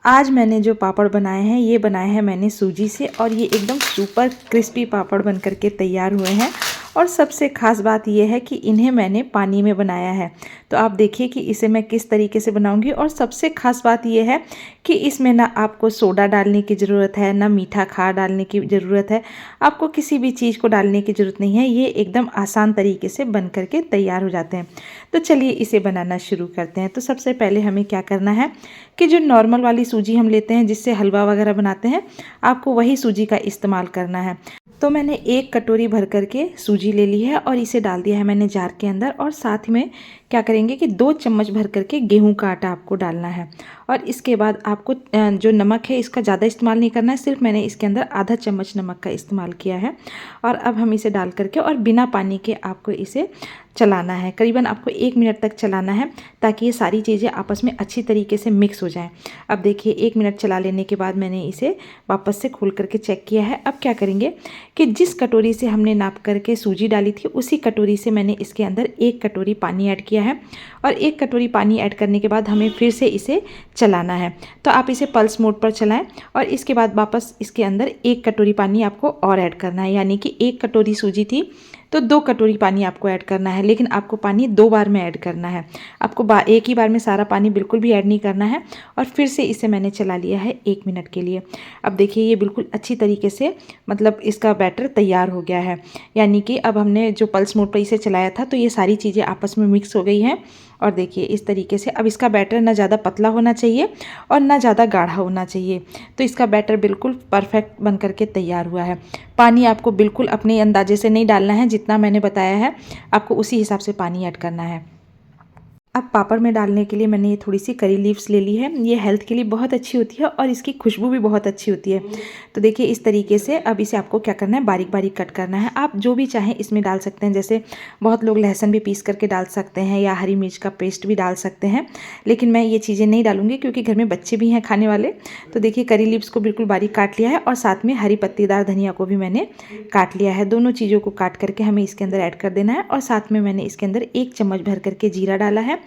आज मैंने जो पापड़ बनाए हैं ये बनाए हैं मैंने सूजी से और ये एकदम सुपर क्रिस्पी पापड़ बन करके तैयार हुए हैं। और सबसे ख़ास बात ये है कि इन्हें मैंने पानी में बनाया है। तो आप देखिए कि इसे मैं किस तरीके से बनाऊंगी। और सबसे ख़ास बात ये है कि इसमें ना आपको सोडा डालने की ज़रूरत है, ना मीठा खार डालने की ज़रूरत है। आपको किसी भी चीज़ को डालने की ज़रूरत नहीं है। ये एकदम आसान तरीके से बन करके तैयार हो जाते हैं। तो चलिए इसे बनाना शुरू करते हैं। तो सबसे पहले हमें क्या करना है कि जो नॉर्मल वाली सूजी हम लेते हैं जिससे हलवा वगैरह बनाते हैं, आपको वही सूजी का इस्तेमाल करना है। तो मैंने 1 कटोरी भर करके सूजी ले ली है और इसे डाल दिया है मैंने जार के अंदर। और साथ में क्या करेंगे कि 2 चम्मच भर करके गेहूं का आटा आपको डालना है। और इसके बाद आपको जो नमक है इसका ज़्यादा इस्तेमाल नहीं करना है, सिर्फ मैंने इसके अंदर आधा चम्मच नमक का इस्तेमाल किया है। और अब हम इसे डाल करके और बिना पानी के आपको इसे चलाना है। करीबन आपको 1 मिनट तक चलाना है ताकि ये सारी चीज़ें आपस में अच्छी तरीके से मिक्स हो जाएं। अब देखिए 1 मिनट चला लेने के बाद मैंने इसे वापस से खोल करके चेक किया है। अब क्या करेंगे कि जिस कटोरी से हमने नाप करके सूजी डाली थी उसी कटोरी से मैंने इसके अंदर 1 कटोरी पानी ऐड किया है। और 1 कटोरी पानी ऐड करने के बाद हमें फिर से इसे चलाना है। तो आप इसे पल्स मोड पर चलाएं और इसके बाद वापस इसके अंदर 1 कटोरी पानी आपको और ऐड करना है। यानी कि 1 कटोरी सूजी थी तो 2 कटोरी पानी आपको ऐड करना है, लेकिन आपको पानी 2 बार में ऐड करना है। आपको एक ही बार में सारा पानी बिल्कुल भी ऐड नहीं करना है। और फिर से इसे मैंने चला लिया है 1 मिनट के लिए। अब देखिए ये बिल्कुल अच्छी तरीके से मतलब इसका बैटर तैयार हो गया है। यानी कि अब हमने जो पल्स मोड पर इसे चलाया था तो ये सारी चीज़ें आपस में मिक्स हो गई हैं। और देखिए इस तरीके से अब इसका बैटर ना ज़्यादा पतला होना चाहिए और ना ज़्यादा गाढ़ा होना चाहिए। तो इसका बैटर बिल्कुल परफेक्ट बन करके तैयार हुआ है। पानी आपको बिल्कुल अपने अंदाजे से नहीं डालना है, जितना मैंने बताया है आपको उसी हिसाब से पानी ऐड करना है। अब पापड़ में डालने के लिए मैंने ये थोड़ी सी करी लीव्स ले ली है। ये हेल्थ के लिए बहुत अच्छी होती है और इसकी खुशबू भी बहुत अच्छी होती है। तो देखिए इस तरीके से अब इसे आपको क्या करना है, बारीक बारीक कट करना है। आप जो भी चाहें इसमें डाल सकते हैं, जैसे बहुत लोग लहसुन भी पीस करके डाल सकते हैं या हरी मिर्च का पेस्ट भी डाल सकते हैं, लेकिन मैं ये चीज़ें नहीं डालूंगी क्योंकि घर में बच्चे भी हैं खाने वाले। तो देखिए करी लीव्स को बिल्कुल बारीक काट लिया है और साथ में हरी पत्तीदार धनिया को भी मैंने काट लिया है। दोनों चीज़ों को काट करके हमें इसके अंदर ऐड कर देना है। और साथ में मैंने इसके अंदर 1 चम्मच भर करके जीरा डाला है।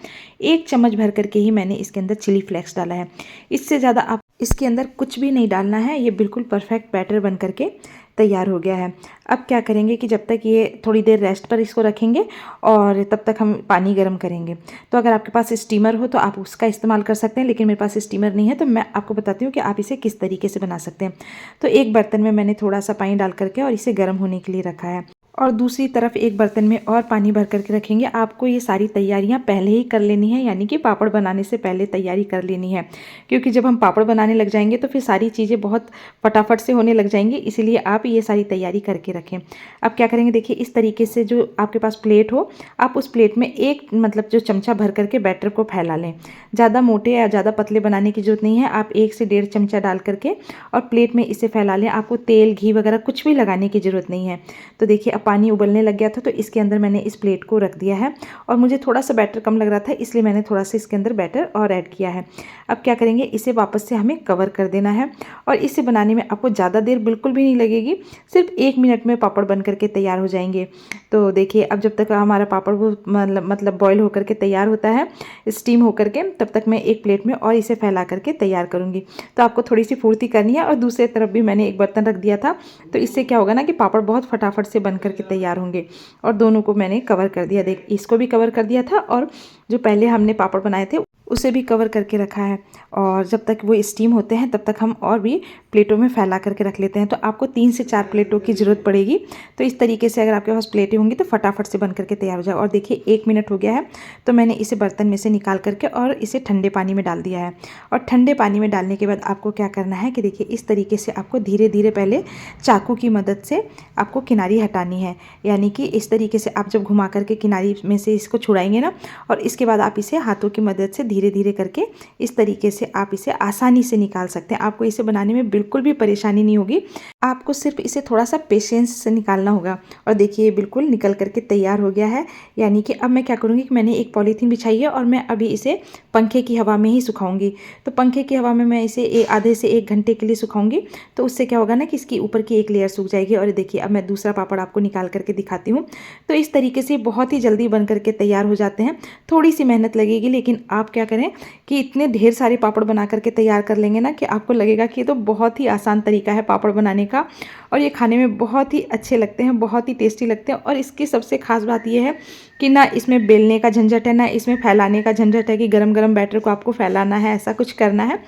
1 चम्मच भर करके ही मैंने इसके अंदर चिली फ्लेक्स डाला है। इससे ज़्यादा आप इसके अंदर कुछ भी नहीं डालना है। ये बिल्कुल परफेक्ट बैटर बन करके तैयार हो गया है। अब क्या करेंगे कि जब तक ये थोड़ी देर रेस्ट पर इसको रखेंगे और तब तक हम पानी गर्म करेंगे। तो अगर आपके पास स्टीमर हो तो आप उसका इस्तेमाल कर सकते हैं, लेकिन मेरे पास स्टीमर नहीं है तो मैं आपको बताती हूँ कि आप इसे किस तरीके से बना सकते हैं। तो एक बर्तन में मैंने थोड़ा सा पानी डाल करके और इसे गर्म होने के लिए रखा है। और दूसरी तरफ एक बर्तन में और पानी भर करके रखेंगे। आपको ये सारी तैयारियां पहले ही कर लेनी है, यानी कि पापड़ बनाने से पहले तैयारी कर लेनी है, क्योंकि जब हम पापड़ बनाने लग जाएंगे तो फिर सारी चीज़ें बहुत फटाफट से होने लग जाएंगी। इसीलिए आप ये सारी तैयारी करके रखें। अब क्या करेंगे, देखिए इस तरीके से जो आपके पास प्लेट हो, आप उस प्लेट में एक मतलब जो चमचा भर करके बैटर को फैला लें। ज़्यादा मोटे या ज़्यादा पतले बनाने की जरूरत नहीं है। आप 1 से 1.5 चमचा डाल करके और प्लेट में इसे फैला लें। आपको तेल घी वगैरह कुछ भी लगाने की ज़रूरत नहीं है। तो देखिए अब पानी उबलने लग गया था तो इसके अंदर मैंने इस प्लेट को रख दिया है। और मुझे थोड़ा सा बैटर कम लग रहा था इसलिए मैंने थोड़ा सा इसके अंदर बैटर और ऐड किया है। अब क्या करेंगे, इसे वापस से हमें कवर कर देना है। और इसे बनाने में आपको ज़्यादा देर बिल्कुल भी नहीं लगेगी, सिर्फ 1 मिनट में पापड़ बन करके तैयार हो जाएंगे। तो देखिए अब जब तक हमारा पापड़ वो मतलब बॉयल होकर के तैयार होता है, स्टीम होकर के, तब तक मैं एक प्लेट में और इसे फैला करके तैयार करूँगी। तो आपको थोड़ी सी फुर्ती करनी है। और दूसरी तरफ भी मैंने एक बर्तन रख दिया था, तो इससे क्या होगा ना कि पापड़ बहुत फटाफट से बन करके तैयार होंगे। और दोनों को मैंने कवर कर दिया। देख इसको भी कवर कर दिया था और जो पहले हमने पापड़ बनाए थे उसे भी कवर करके रखा है। और जब तक वो स्टीम होते हैं तब तक हम और भी प्लेटों में फैला करके रख लेते हैं। तो आपको 3 से 4 प्लेटों की ज़रूरत पड़ेगी। तो इस तरीके से अगर आपके पास प्लेटें होंगी तो फटाफट से बन करके तैयार हो जाए। और देखिए 1 मिनट हो गया है तो मैंने इसे बर्तन में से निकाल करके और इसे ठंडे पानी में डाल दिया है। और ठंडे पानी में डालने के बाद आपको क्या करना है कि देखिए इस तरीके से आपको धीरे धीरे पहले चाकू की मदद से आपको किनारी हटानी है। यानी कि इस तरीके से आप जब घुमा करके किनारी में से इसको छुड़ाएंगे ना, और इसके बाद आप इसे हाथों की मदद से धीरे धीरे करके इस तरीके से आप इसे आसानी से निकाल सकते हैं। आपको इसे बनाने में बिल्कुल भी परेशानी नहीं होगी। आपको सिर्फ इसे थोड़ा सा पेशेंस से निकालना होगा। और देखिए बिल्कुल निकल करके तैयार हो गया है। यानी कि अब मैं क्या करूँगी कि मैंने एक पॉलीथीन बिछाई है और मैं अभी इसे पंखे की हवा में ही सुखाऊंगी। तो पंखे की हवा में मैं इसे आधे से 1 घंटे के लिए सुखाऊंगी। तो उससे क्या होगा ना कि इसकी ऊपर की एक लेयर सूख जाएगी। और देखिए अब मैं दूसरा पापड़ आपको निकाल करके दिखाती हूँ। तो इस तरीके से बहुत ही जल्दी बन करके तैयार हो जाते हैं। थोड़ी सी मेहनत लगेगी, लेकिन आप क्या किया करें कि इतने ढेर सारे पापड़ बना करके तैयार कर लेंगे ना कि आपको लगेगा कि ये तो बहुत ही आसान तरीका है पापड़ बनाने का, और ये खाने में बहुत ही अच्छे लगते हैं, बहुत ही टेस्टी लगते हैं। और इसकी सबसे खास बात ये है कि ना इसमें बेलने का झंझट है, ना इसमें फैलाने का झंझट है कि गरम गरम बैटर को आपको फैलाना है, ऐसा कुछ करना है।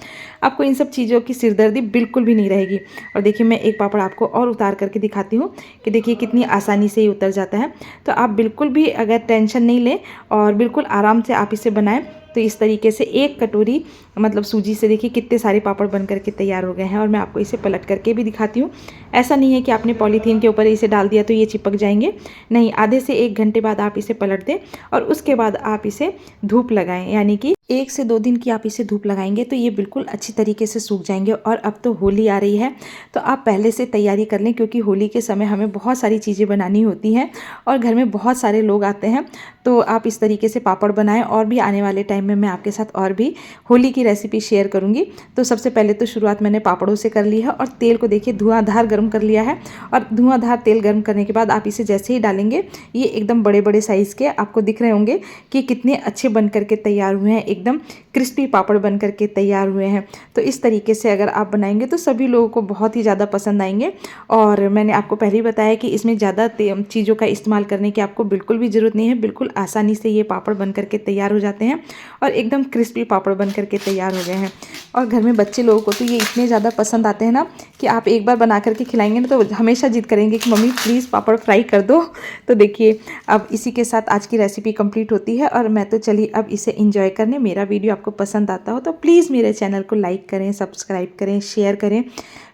आपको इन सब चीज़ों की सिरदर्दी बिल्कुल भी नहीं रहेगी। और देखिए मैं एक पापड़ आपको और उतार करके दिखाती हूँ कि देखिए कितनी आसानी से ये उतर जाता है। तो आप बिल्कुल भी अगर टेंशन नहीं लें और बिल्कुल आराम से आप इसे बनाएं, तो इस तरीके से एक कटोरी मतलब सूजी से देखिए कितने सारे पापड़ बन करके तैयार हो गए हैं। और मैं आपको इसे पलट करके भी दिखाती हूँ। ऐसा नहीं है कि आपने पॉलीथीन के ऊपर इसे डाल दिया तो ये चिपक जाएंगे, नहीं, आधे से 1 घंटे बाद आप इसे पलट दें और उसके बाद आप इसे धूप लगाएं, यानी कि 1 से 2 दिन की आप इसे धूप लगाएंगे तो ये बिल्कुल अच्छी तरीके से सूख जाएंगे। और अब तो होली आ रही है, तो आप पहले से तैयारी कर लें, क्योंकि होली के समय हमें बहुत सारी चीज़ें बनानी होती हैं और घर में बहुत सारे लोग आते हैं। तो आप इस तरीके से पापड़ बनाएं। और भी आने वाले टाइम में मैं आपके साथ और भी होली की रेसिपी शेयर करूंगी। तो सबसे पहले तो शुरुआत मैंने पापड़ों से कर ली है और तेल को देखिए धुआंधार गर्म कर लिया है। और धुआंधार तेल गर्म करने के बाद आप इसे जैसे ही डालेंगे, ये एकदम बड़े बड़े साइज़ के आपको दिख रहे होंगे कि कितने अच्छे बन करके तैयार हुए हैं, एकदम क्रिस्पी पापड़ बन करके तैयार हुए हैं। तो इस तरीके से अगर आप बनाएंगे तो सभी लोगों को बहुत ही ज़्यादा पसंद आएंगे। और मैंने आपको पहले ही बताया कि इसमें ज़्यादा चीज़ों का इस्तेमाल करने की आपको बिल्कुल भी ज़रूरत नहीं है। बिल्कुल आसानी से ये पापड़ बन करके तैयार हो जाते हैं और एकदम क्रिस्पी पापड़ बन करके तैयार हो गए हैं। और घर में बच्चे लोगों को तो ये इतने ज़्यादा पसंद आते हैं ना कि आप एक बार बना करके खिलाएंगे ना तो हमेशा जिद करेंगे कि मम्मी प्लीज़ पापड़ फ्राई कर दो। तो देखिए अब इसी के साथ आज की रेसिपी कंप्लीट होती है और मैं तो चली अब इसे इंजॉय करने। मेरा वीडियो आपको पसंद आता हो तो प्लीज़ मेरे चैनल को लाइक करें, सब्सक्राइब करें, शेयर करें।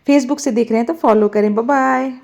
फेसबुक से देख रहे हैं तो फॉलो करें। Bye bye.